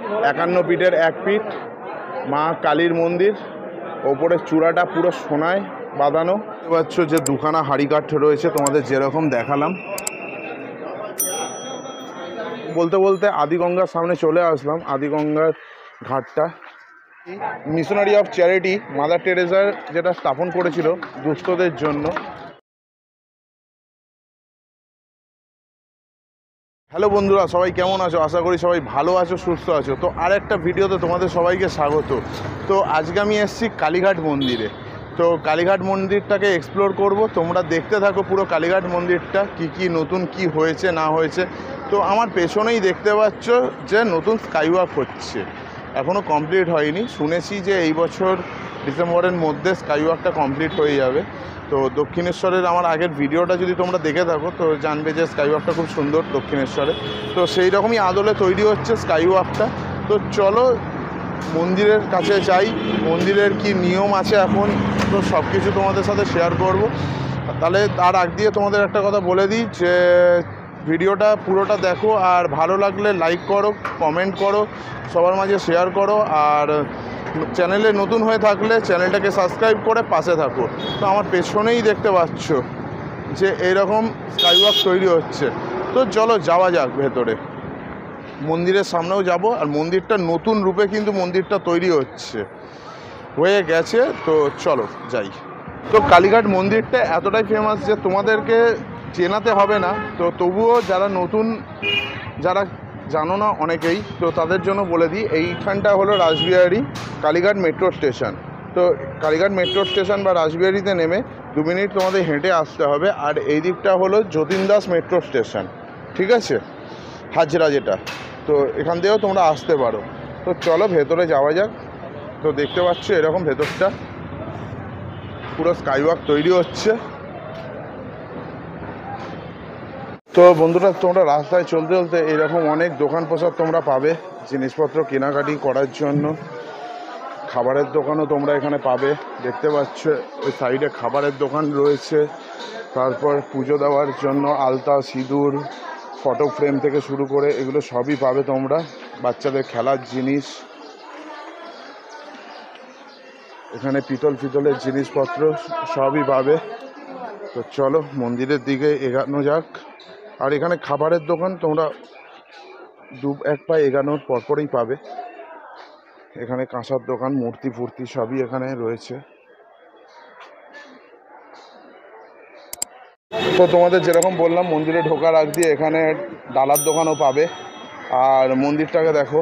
51 ফিটের 1 ফিট মা কালীর মন্দির। ওপরের চূড়াটা পুরো সোনায় বাঁধানো। দেখতে পাচ্ছ যে দুখানা হাড়িকাঠ রয়েছে তোমাদের যেরকম দেখালাম। বলতে বলতে আদিগঙ্গার সামনে চলে আসলাম। আদিগঙ্গার ঘাটটা মিশনারি অফ চ্যারিটি মাদার টেরেসার যেটা স্থাপন করেছিল দুস্থদের জন্য। হ্যালো বন্ধুরা, সবাই কেমন আছো? আশা করি সবাই ভালো আছো, সুস্থ আছো। তো আর একটা ভিডিওতে তোমাদের সবাইকে স্বাগত। তো আজকে আমি এসেছি কালীঘাট মন্দিরে। তো কালীঘাট মন্দিরটাকে এক্সপ্লোর করব। তোমরা দেখতে থাকো পুরো কালীঘাট মন্দিরটা, কি নতুন কি হয়েছে না হয়েছে। তো আমার পেছনেই দেখতে পাচ্ছ যে নতুন স্কাইওয়াক হচ্ছে, এখনও কমপ্লিট হয়নি। শুনেছি যে এই বছর ডিসেম্বরের মধ্যে স্কাইওয়াকটা কমপ্লিট হয়ে যাবে। তো দক্ষিণেশ্বরের আমার আগের ভিডিওটা যদি তোমরা দেখে থাকো তো জানবে যে স্কাইওয়াকটা খুব সুন্দর দক্ষিণেশ্বরে। তো সেই রকমই আদলে তৈরি হচ্ছে স্কাইওয়াকটা। তো চলো মন্দিরের কাছে যাই, মন্দিরের কি নিয়ম আছে এখন, তো সব কিছু তোমাদের সাথে শেয়ার করব। তাহলে তার আগ দিয়ে তোমাদের একটা কথা বলে দিই যে ভিডিওটা পুরোটা দেখো, আর ভালো লাগলে লাইক করো, কমেন্ট করো, সবার মাঝে শেয়ার করো, আর চ্যানেলে নতুন হয়ে থাকলে চ্যানেলটাকে সাবস্ক্রাইব করে পাশে থাকো। তো আমার পেছনেই দেখতে পাচ্ছ যে এইরকম স্কাইওয়াক তৈরি হচ্ছে। তো চলো যাওয়া যাক ভেতরে, মন্দিরের সামনেও যাব। আর মন্দিরটা নতুন রূপে কিন্তু মন্দিরটা তৈরি হয়ে গেছে। তো চলো যাই। তো কালীঘাট মন্দিরটা এতটাই ফেমাস যে তোমাদেরকে চেনাতে হবে না। তো তবুও যারা নতুন, যারা জানো না অনেকেই, তো তাদের জন্য বলে দিই, এইখানটা হলো রাসবিহারী কালীঘাট মেট্রো স্টেশন। তো কালীঘাট মেট্রো স্টেশন বা রাসবিহারীতে নেমে 2 মিনিট তোমাদের হেঁটে আসতে হবে। আর এই দিকটা হলো যতীন দাস মেট্রো স্টেশন, ঠিক আছে, হাজরা যেটা। তো এখান থেকেও তোমরা আসতে পারো। তো চলো ভেতরে যাওয়া যাক। তো দেখতে পাচ্ছ এরকম ভেতরটা পুরো স্কাইওয়াক তৈরি হচ্ছে। তো বন্ধুরা, তোমরা রাস্তায় চলতে চলতে এরকম অনেক দোকান পোশাক তোমরা পাবে জিনিসপত্র কেনাকাটি করার জন্য। খাবারের দোকানও তোমরা এখানে পাবে, দেখতে পাচ্ছ ওই সাইডে খাবারের দোকান রয়েছে। তারপর পুজো দেওয়ার জন্য আলতা, সিঁদুর, ফটো ফ্রেম থেকে শুরু করে এগুলো সবই পাবে তোমরা। বাচ্চাদের খেলার জিনিস, এখানে পিতলের জিনিসপত্র সবই পাবে। তো চলো মন্দিরের দিকে এগানো যাক। আর এখানে খাবারের দোকান তোমরা 1 পা এগানোর পরপরই পাবে। এখানে কাঁসার দোকান, মূর্তি ফুর্তি সবই এখানে রয়েছে। তো তোমাদের যেরকম বললাম, মন্দিরে ঢোকার আগ দিয়ে এখানে ডালার দোকানও পাবে। আর মন্দিরটাকে দেখো,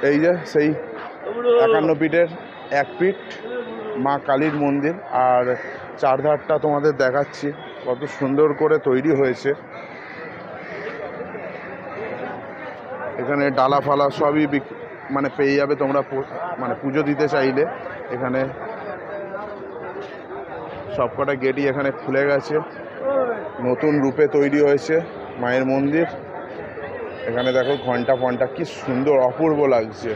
এই যে সেই 51 ফিটের 1 ফিট মা কালীর মন্দির। আর চারধারটা তোমাদের দেখাচ্ছি কত সুন্দর করে তৈরি হয়েছে। এখানে ডালা ফালা সবই মানে পেয়ে যাবে তোমরা, মানে পুজো দিতে চাইলে। এখানে সবকটা গেটই এখানে খুলে গেছে, নতুন রূপে তৈরি হয়েছে মায়ের মন্দির। এখানে দেখো ঘন্টা ফন্টা কি সুন্দর অপূর্ব লাগছে।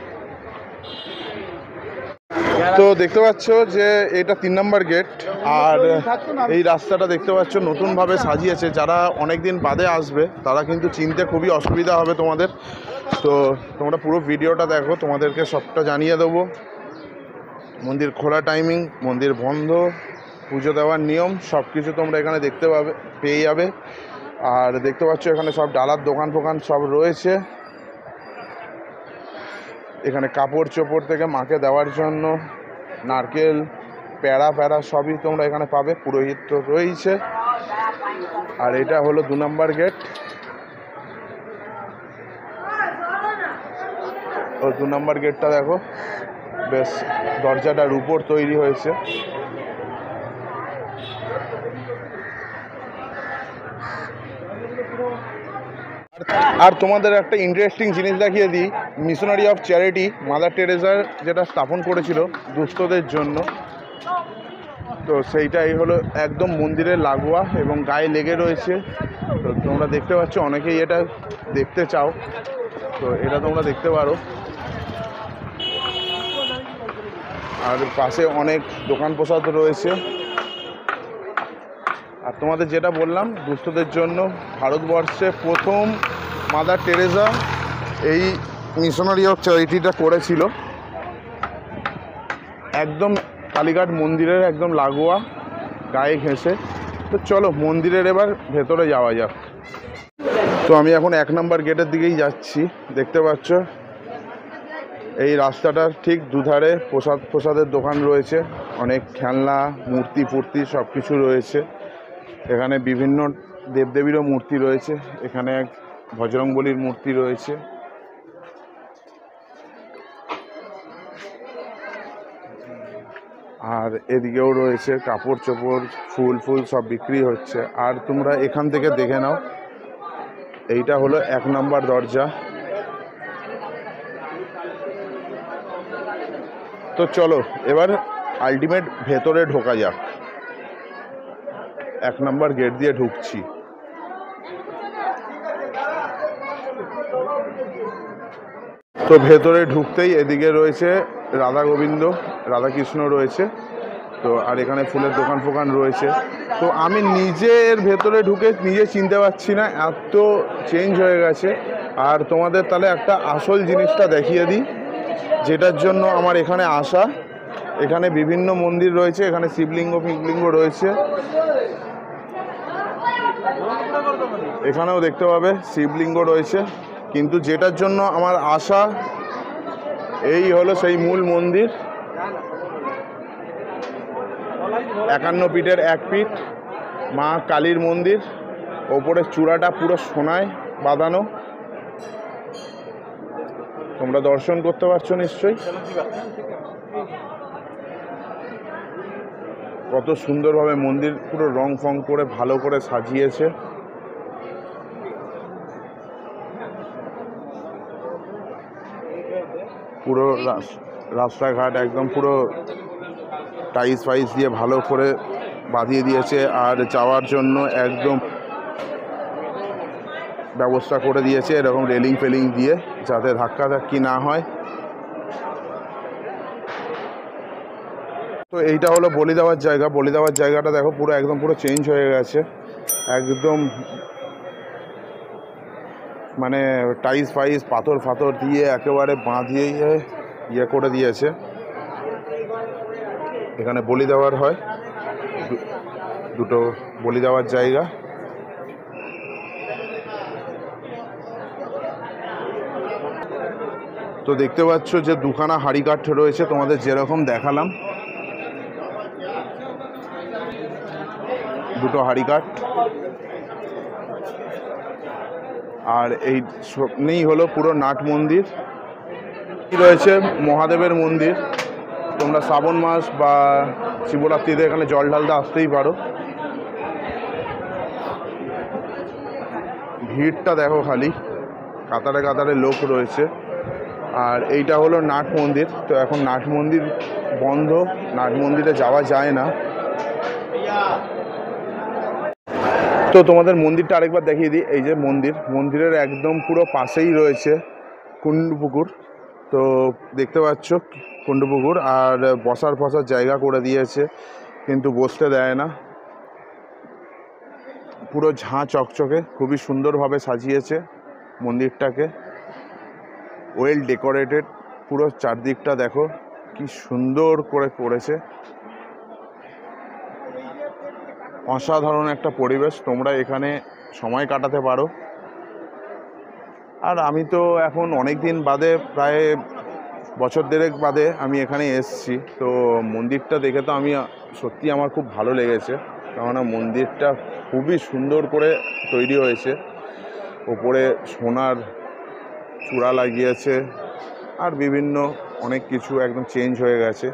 তো দেখতে পাচ্ছ যে এটা 3 নম্বর গেট। আর এই রাস্তাটা দেখতে পাচ্ছ নতুনভাবে সাজিয়েছে। যারা অনেক দিন বাদে আসবে তারা কিন্তু চিনতে খুবই অসুবিধা হবে তোমাদের। তো তোমরা পুরো ভিডিওটা দেখো, তোমাদেরকে সবটা জানিয়ে দেবো। মন্দির খোলা টাইমিং, মন্দির বন্ধ, পুজো দেওয়ার নিয়ম সব কিছু তোমরা এখানে পেয়ে যাবে। আর দেখতে পাচ্ছ এখানে সব ডালার দোকান ফোকান সব রয়েছে। এখানে কাপড় চোপড় থেকে মাকে দেওয়ার জন্য নারকেল, প্যাড়া সবই তোমরা এখানে পাবে। পুরোহিত তো রয়েছে। আর এটা হলো 2 নম্বর গেট। ও 2 নম্বর গেটটা দেখো, বেশ দরজাটার উপর তৈরি হয়েছে। আর তোমাদের একটা ইন্টারেস্টিং জিনিস দেখিয়ে দিই, মিশনারি অফ চ্যারিটি মাদার টেরেসার যেটা স্থাপন করেছিল দুস্থদের জন্য। তো সেইটাই হলো একদম মন্দিরের লাগোয়া এবং গায়ে লেগে রয়েছে। তো তোমরা দেখতে পাচ্ছ, অনেকেই এটা দেখতে চাও, তো এটা তোমরা দেখতে পারো। আর পাশে অনেক দোকান প্রসাদ রয়েছে। আর তোমাদের যেটা বললাম, দুস্থদের জন্য ভারতবর্ষে প্রথম মাদার টেরেসা এই মিশনারি অফ চ্যারিটিটা করেছিল একদম কালীঘাট মন্দিরের একদম লাগোয়া, গায়ে ঘেঁষে। তো চলো মন্দিরের এবার ভেতরে যাওয়া যাক। তো আমি এখন 1 নম্বর গেটের দিকেই যাচ্ছি। দেখতে পাচ্ছ এই রাস্তাটার ঠিক দুধারে প্রসাদের দোকান রয়েছে, অনেক খেলনা, মূর্তি ফুর্তি সব কিছু রয়েছে। এখানে বিভিন্ন দেবদেবীরও মূর্তি রয়েছে। এখানে এক বজরংবলীর মূর্তি রয়েছে। আর এদিকেও রয়েছে কাপড় চোপড়, ফুল সব বিক্রি হচ্ছে। আর তোমরা এখান থেকে দেখে নাও, এইটা হলো 1 নম্বর দরজা। তো চলো এবার আলটিমেট ভেতরে ঢোকা যাক। 1 নম্বর গেট দিয়ে ঢুকছি। তো ভেতরে ঢুকতেই এদিকে রয়েছে রাধা গোবিন্দ, রাধাকৃষ্ণ রয়েছে। তো আর এখানে ফুলের দোকান ফোকান রয়েছে। তো আমি নিজে এর ভেতরে ঢুকে নিজে চিনতে পারছি না, এত চেঞ্জ হয়ে গেছে। আর তোমাদের তাহলে একটা আসল জিনিসটা দেখিয়ে দিই, যেটার জন্য আমার এখানে আসা। এখানে বিভিন্ন মন্দির রয়েছে, এখানে শিবলিঙ্গ ফিবলিঙ্গ রয়েছে। এখানেও দেখতে পাবে শিবলিঙ্গ রয়েছে। কিন্তু যেটার জন্য আমার আসা, এই হলো সেই মূল মন্দির। 51 পিঠের 1 পিঠ মা কালীর মন্দির। ওপরের চূড়াটা পুরো সোনায় বাঁধানো। তোমরা দর্শন করতে পারছো নিশ্চয়ই। কত সুন্দরভাবে মন্দির পুরো রং ফং করে ভালো করে সাজিয়েছে। পুরো রাস্তাঘাট একদম পুরো টাইলস ফাইলস দিয়ে ভালো করে বাঁধিয়ে দিয়েছে। আর যাওয়ার জন্য একদম ব্যবস্থা করে দিয়েছে এরকম রেলিং ফেলিং দিয়ে, যাতে ধাক্কাধাক্কি না হয়। তো এইটা হলো বলি দেওয়ার জায়গা। বলি দেওয়ার জায়গাটা দেখো পুরো একদম পুরো চেঞ্জ হয়ে গেছে। একদম মানে টাইলস ফাইলস পাথর দিয়ে একেবারে বাঁধিয়ে ইয়ে করে দিয়েছে। এখানে বলি দেওয়ার হয়, দুটো বলি দেওয়ার জায়গা। তো দেখতে পাচ্ছ যে দুখানা হাঁড়ি কাঠ রয়েছে, তোমাদের যেরকম দেখালাম। দুটো হাঁড়ি কাঠ। আর এই সামনেই হলো পুরো নাট মন্দির। রয়েছে মহাদেবের মন্দির। তোমরা শ্রাবণ মাস বা শিবরাত্রিতে এখানে জল ঢালতে আসতেই পারো। ভিড়টা দেখো খালি, কাতারে কাতারে লোক রয়েছে। আর এইটা হলো নাট মন্দির। তো এখন নাট মন্দির বন্ধ, নাট মন্দিরে যাওয়া যায় না। তো তোমাদের মন্দিরটা আরেকবার দেখিয়ে দিই। এই যে মন্দিরের একদম পুরো পাশেই রয়েছে কুণ্ডপুকুর। তো দেখতে পাচ্ছ কুণ্ডপুকুর। আর বসার জায়গা করে দিয়েছে, কিন্তু বসতে দেয় না। পুরো ঝাঁ চকচকে, খুবই সুন্দরভাবে সাজিয়েছে মন্দিরটাকে। ওয়েল ডেকোরেটেড, পুরো চারদিকটা দেখো কি সুন্দর করে করেছে। অসাধারণ একটা পরিবেশ, তোমরা এখানে সময় কাটাতে পারো। আর আমি তো এখন অনেক দিন বাদে, প্রায় বছর দেড়েক বাদে আমি এখানে এসেছি। তো মন্দিরটা দেখে তো আমি সত্যি আমার খুব ভালো লেগেছে, কেননা মন্দিরটা খুবই সুন্দর করে তৈরি হয়েছে। ওপরে সোনার চূড়া লাগিয়েছে, আর বিভিন্ন অনেক কিছু একদম চেঞ্জ হয়ে গেছে।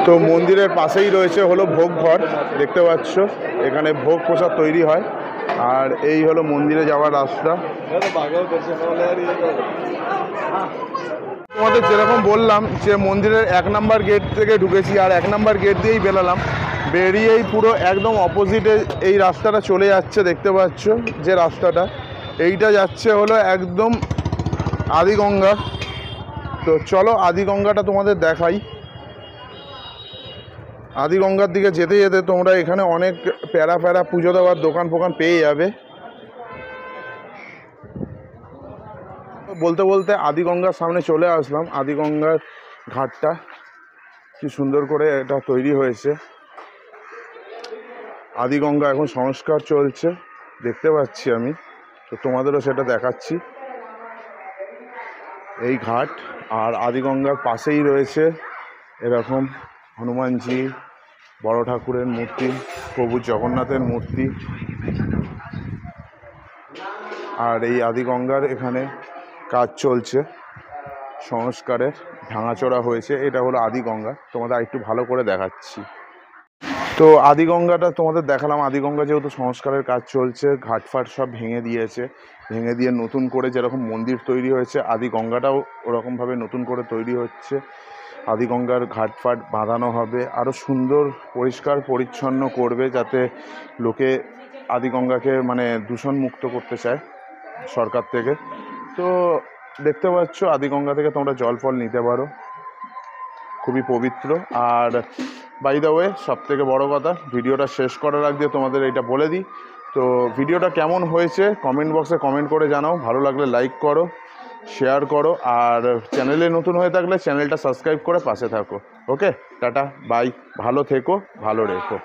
তো মন্দিরের পাশেই রয়েছে হলো ভোগ ঘর। দেখতে পাচ্ছ এখানে ভোগ প্রসাদ তৈরি হয়। আর এই হলো মন্দিরে যাওয়ার রাস্তা। তোমাদের যেরকম বললাম যে মন্দিরের 1 নম্বর গেট থেকে ঢুকেছি, আর 1 নম্বর গেট দিয়েই বেরালাম। বেরিয়েই পুরো একদম অপোজিটে এই রাস্তাটা চলে যাচ্ছে। দেখতে পাচ্ছ যে রাস্তাটা, এইটা যাচ্ছে হলো একদম আদিগঙ্গা। তো চলো আদিগঙ্গাটা তোমাদের দেখাই। আদিগঙ্গার দিকে যেতে যেতে তোমরা এখানে অনেক প্যারা প্যারা পুজো দেওয়ার দোকান ফোকান পেয়ে যাবে। বলতে বলতে আদিগঙ্গার সামনে চলে আসলাম। আদিগঙ্গার ঘাটটা কি সুন্দর করে এটা তৈরি হয়েছে। আদিগঙ্গা এখন সংস্কার চলছে দেখতে পাচ্ছি আমি, তো তোমাদেরও সেটা দেখাচ্ছি। এই ঘাট আর আদিগঙ্গার পাশেই রয়েছে এরকম হনুমানজি, বড় ঠাকুরের মূর্তি, প্রভু জগন্নাথের মূর্তি। আর এই আদিগঙ্গার এখানে কাজ চলছে সংস্কারের, ভাঙাচোরা হয়েছে। এটা হলো আদিগঙ্গা, তোমাদের আরেকটু ভালো করে দেখাচ্ছি। তো আদিগঙ্গাটা তোমাদের দেখালাম। আদিগঙ্গা যেহেতু সংস্কারের কাজ চলছে, ঘাটফাট সব ভেঙে দিয়েছে, ভেঙে দিয়ে নতুন করে যেরকম মন্দির তৈরি হয়েছে আদিগঙ্গাটাও ওরকমভাবে নতুন করে তৈরি হচ্ছে। আদিগঙ্গার ঘাটফাট বাঁধানো হবে, আরও সুন্দর পরিষ্কার পরিচ্ছন্ন করবে, যাতে লোকে আদিগঙ্গাকে মানে দূষণ মুক্ত করতে চায় সরকার থেকে। তো দেখতে পাচ্ছ আদিগঙ্গা থেকে তোমরা জল ফল নিতে পারো, খুবই পবিত্র। আর বাই দ্য ওয়ে, সবথেকে বড় কথা, ভিডিওটা শেষ করার আগে তোমাদের এটা বলে দিই, তো ভিডিওটা কেমন হয়েছে কমেন্ট বক্সে কমেন্ট করে জানাও। ভালো লাগলে লাইক করো, শেয়ার করো, আর চ্যানেলে নতুন হয়ে থাকলে চ্যানেলটা সাবস্ক্রাইব করে পাশে থাকো। ওকে, টাটা, বাই, ভালো থেকো, ভালো রেখো।